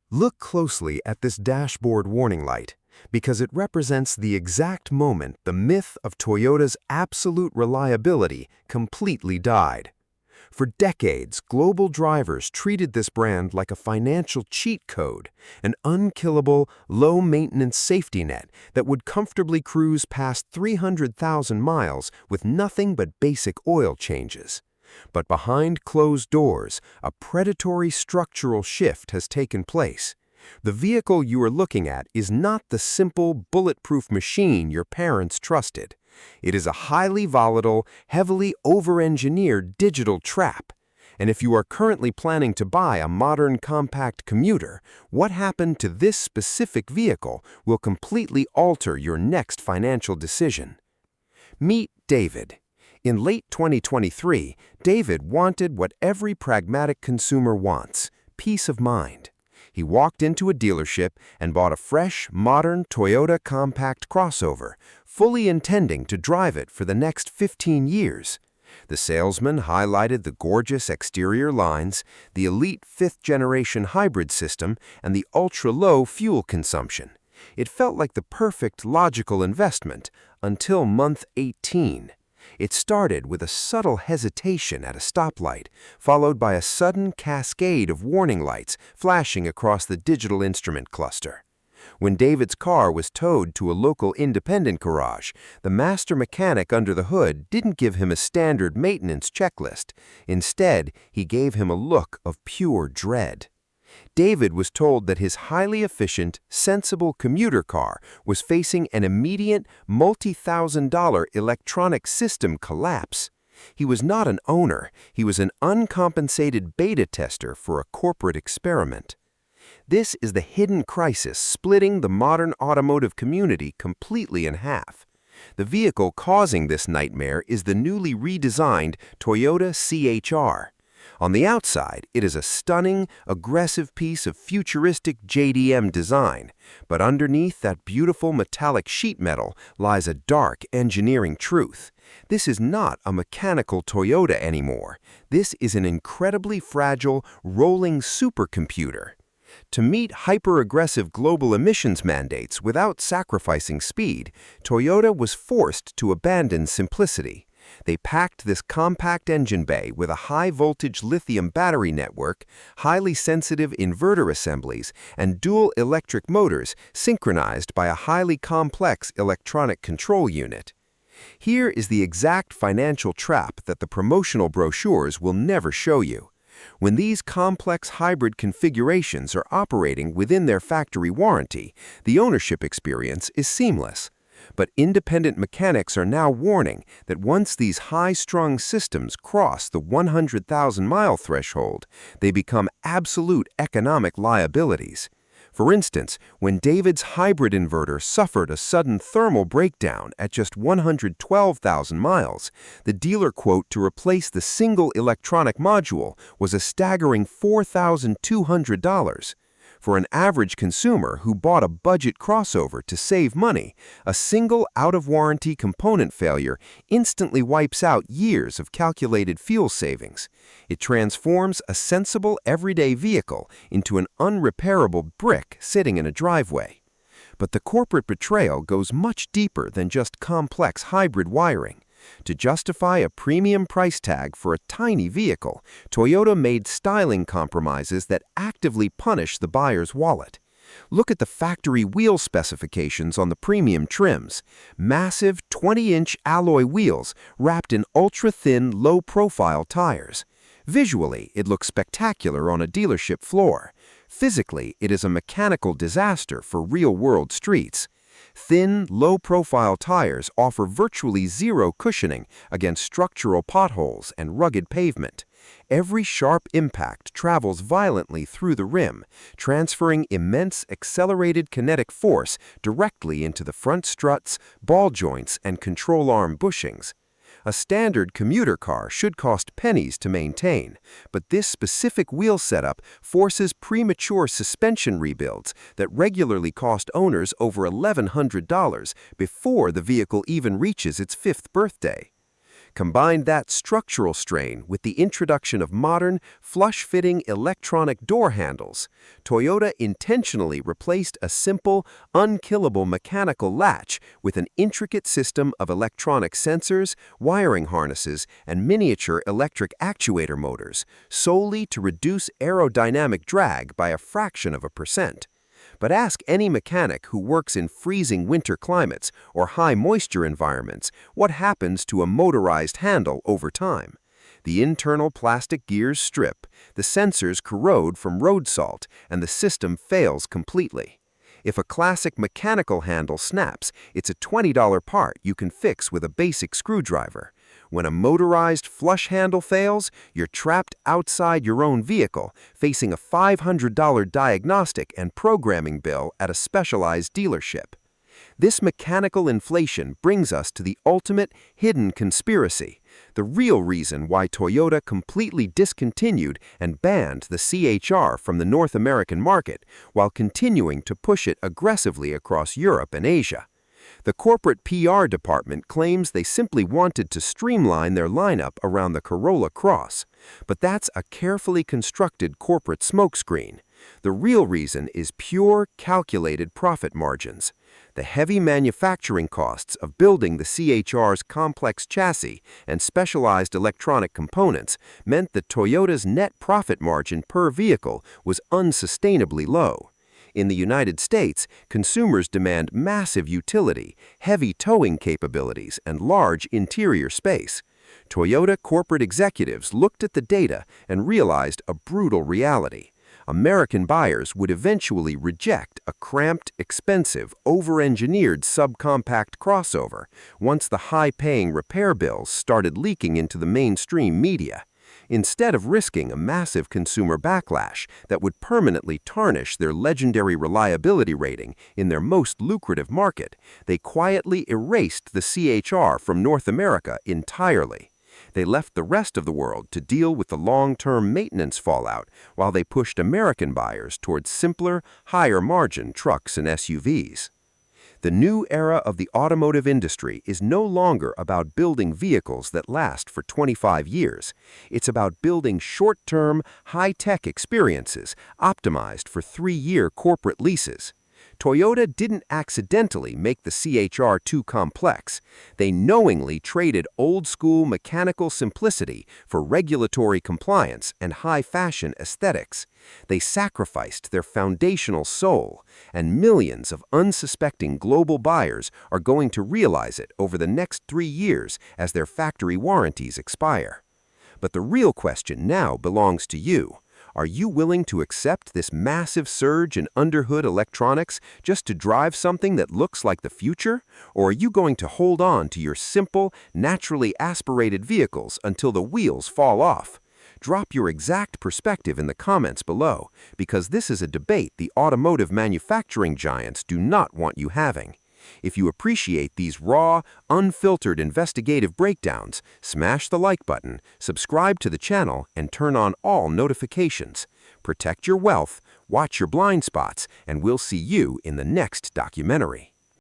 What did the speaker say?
Look closely at this dashboard warning light, because it represents the exact moment the myth of Toyota's absolute reliability completely died. For decades, global drivers treated this brand like a financial cheat code, an unkillable, low-maintenance safety net that would comfortably cruise past 300,000 miles with nothing but basic oil changes. But behind closed doors, a predatory structural shift has taken place. The vehicle you are looking at is not the simple, bulletproof machine your parents trusted. It is a highly volatile, heavily over-engineered digital trap. And if you are currently planning to buy a modern compact commuter, what happened to this specific vehicle will completely alter your next financial decision. Meet David. In late 2023, David wanted what every pragmatic consumer wants: peace of mind. He walked into a dealership and bought a fresh, modern Toyota compact crossover, fully intending to drive it for the next 15 years. The salesman highlighted the gorgeous exterior lines, the elite fifth-generation hybrid system, and the ultra-low fuel consumption. It felt like the perfect, logical investment until month 18. It started with a subtle hesitation at a stoplight, followed by a sudden cascade of warning lights flashing across the digital instrument cluster. When David's car was towed to a local independent garage, the master mechanic under the hood didn't give him a standard maintenance checklist. Instead, he gave him a look of pure dread. David was told that his highly efficient, sensible commuter car was facing an immediate, multi-thousand-dollar electronic system collapse. He was not an owner, he was an uncompensated beta tester for a corporate experiment. This is the hidden crisis splitting the modern automotive community completely in half. The vehicle causing this nightmare is the newly redesigned Toyota CHR. On the outside, it is a stunning, aggressive piece of futuristic JDM design, but underneath that beautiful metallic sheet metal lies a dark engineering truth. This is not a mechanical Toyota anymore. This is an incredibly fragile, rolling supercomputer. To meet hyper-aggressive global emissions mandates without sacrificing speed, Toyota was forced to abandon simplicity. They packed this compact engine bay with a high-voltage lithium battery network, highly sensitive inverter assemblies, and dual electric motors synchronized by a highly complex electronic control unit. Here is the exact financial trap that the promotional brochures will never show you. When these complex hybrid configurations are operating within their factory warranty, the ownership experience is seamless. But independent mechanics are now warning that once these high-strung systems cross the 100,000-mile threshold, they become absolute economic liabilities. For instance, when David's hybrid inverter suffered a sudden thermal breakdown at just 112,000 miles, the dealer quote to replace the single electronic module was a staggering $4,200. For an average consumer who bought a budget crossover to save money, a single out-of-warranty component failure instantly wipes out years of calculated fuel savings. It transforms a sensible everyday vehicle into an unrepairable brick sitting in a driveway. But the corporate betrayal goes much deeper than just complex hybrid wiring. To justify a premium price tag for a tiny vehicle, Toyota made styling compromises that actively punish the buyer's wallet. Look at the factory wheel specifications on the premium trims. Massive 20-inch alloy wheels wrapped in ultra-thin, low-profile tires. Visually, it looks spectacular on a dealership floor. Physically, it is a mechanical disaster for real-world streets. Thin, low-profile tires offer virtually zero cushioning against structural potholes and rugged pavement. Every sharp impact travels violently through the rim, transferring immense accelerated kinetic force directly into the front struts, ball joints, and control arm bushings. A standard commuter car should cost pennies to maintain, but this specific wheel setup forces premature suspension rebuilds that regularly cost owners over $1,100 before the vehicle even reaches its fifth birthday. Combine that structural strain with the introduction of modern, flush-fitting electronic door handles. Toyota intentionally replaced a simple, unkillable mechanical latch with an intricate system of electronic sensors, wiring harnesses, and miniature electric actuator motors, solely to reduce aerodynamic drag by a fraction of a percent. But ask any mechanic who works in freezing winter climates or high moisture environments what happens to a motorized handle over time. The internal plastic gears strip, the sensors corrode from road salt, and the system fails completely. If a classic mechanical handle snaps, it's a $20 part you can fix with a basic screwdriver. When a motorized flush handle fails, you're trapped outside your own vehicle, facing a $500 diagnostic and programming bill at a specialized dealership. This mechanical inflation brings us to the ultimate hidden conspiracy, the real reason why Toyota completely discontinued and banned the CHR from the North American market while continuing to push it aggressively across Europe and Asia. The corporate PR department claims they simply wanted to streamline their lineup around the Corolla Cross, but that's a carefully constructed corporate smokescreen. The real reason is pure, calculated profit margins. The heavy manufacturing costs of building the CHR's complex chassis and specialized electronic components meant that Toyota's net profit margin per vehicle was unsustainably low. In the United States, consumers demand massive utility, heavy towing capabilities, and large interior space. Toyota corporate executives looked at the data and realized a brutal reality. American buyers would eventually reject a cramped, expensive, over-engineered subcompact crossover once the high-paying repair bills started leaking into the mainstream media. Instead of risking a massive consumer backlash that would permanently tarnish their legendary reliability rating in their most lucrative market, they quietly erased the CHR from North America entirely. They left the rest of the world to deal with the long-term maintenance fallout while they pushed American buyers towards simpler, higher-margin trucks and SUVs. The new era of the automotive industry is no longer about building vehicles that last for 25 years. It's about building short-term, high-tech experiences optimized for 3-year corporate leases. Toyota didn't accidentally make the CHR too complex. They knowingly traded old-school mechanical simplicity for regulatory compliance and high-fashion aesthetics. They sacrificed their foundational soul, and millions of unsuspecting global buyers are going to realize it over the next 3 years as their factory warranties expire. But the real question now belongs to you. Are you willing to accept this massive surge in underhood electronics just to drive something that looks like the future? Or are you going to hold on to your simple, naturally aspirated vehicles until the wheels fall off? Drop your exact perspective in the comments below, because this is a debate the automotive manufacturing giants do not want you having. If you appreciate these raw, unfiltered investigative breakdowns, smash the like button, subscribe to the channel, and turn on all notifications. Protect your wealth, watch your blind spots, and we'll see you in the next documentary.